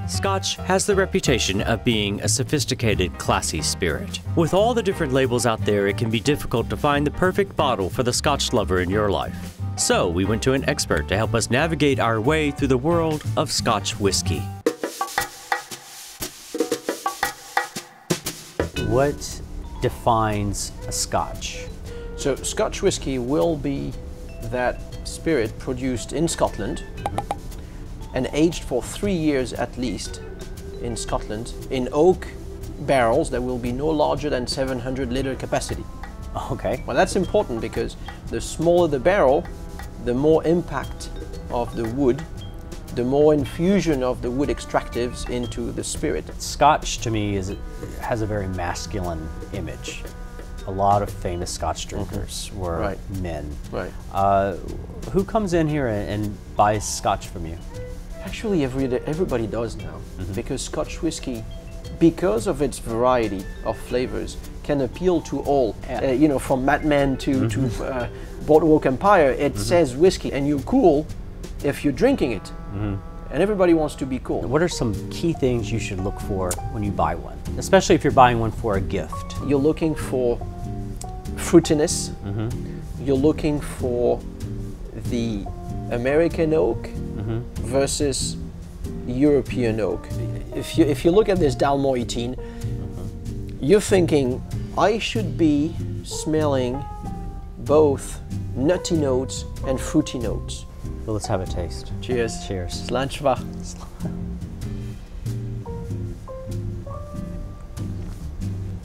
Scotch has the reputation of being a sophisticated, classy spirit. With all the different labels out there, it can be difficult to find the perfect bottle for the Scotch lover in your life. So we went to an expert to help us navigate our way through the world of Scotch whiskey. What defines a Scotch? So Scotch whiskey will be that spirit produced in Scotland and aged for 3 years at least in Scotland in oak barrels that will be no larger than 700 liter capacity. Okay. Well, that's important because the smaller the barrel, the more impact of the wood, the more infusion of the wood extractives into the spirit. Scotch to me has a very masculine image. A lot of famous Scotch drinkers were men. Right. Who comes in here and buys Scotch from you? Actually, everybody does now, because Scotch whiskey, because of its variety of flavors, can appeal to all. You know, from Madman to Boardwalk Empire, it says whiskey, and you're cool if you're drinking it. And everybody wants to be cool. What are some key things you should look for when you buy one, especially if you're buying one for a gift? You're looking for fruitiness. You're looking for the American oak versus European oak. If you look at this Dalmore 18, you're thinking, I should be smelling both nutty notes and fruity notes. Well, let's have a taste. Cheers. Cheers. Slanchva.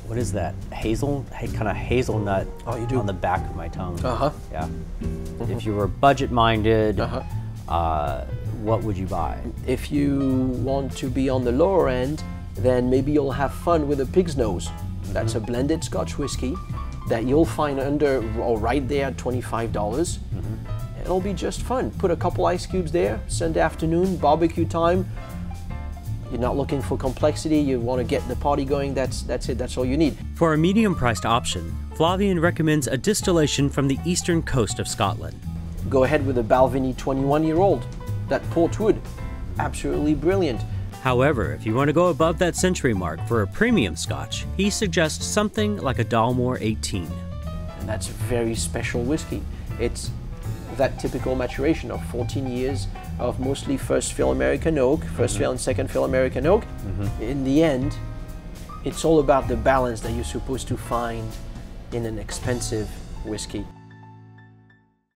What is that? Kind of hazelnut on the back of my tongue. Yeah. If you were budget-minded, what would you buy? If you want to be on the lower end, then maybe you'll have fun with a pig's nose. That's a blended Scotch whiskey that you'll find under or right there at $25. It'll be just fun. Put a couple ice cubes there, Sunday afternoon, barbecue time. You're not looking for complexity, you want to get the party going, that's it, that's all you need. For a medium-priced option, Flavian recommends a distillation from the eastern coast of Scotland. Go ahead with a Balvenie 21-year-old. That port wood, absolutely brilliant. However, if you want to go above that century mark for a premium Scotch, he suggests something like a Dalmore 18. And that's a very special whiskey. It's that typical maturation of 14 years of mostly first fill American oak, first fill and second fill American oak. In the end, it's all about the balance that you're supposed to find in an expensive whiskey.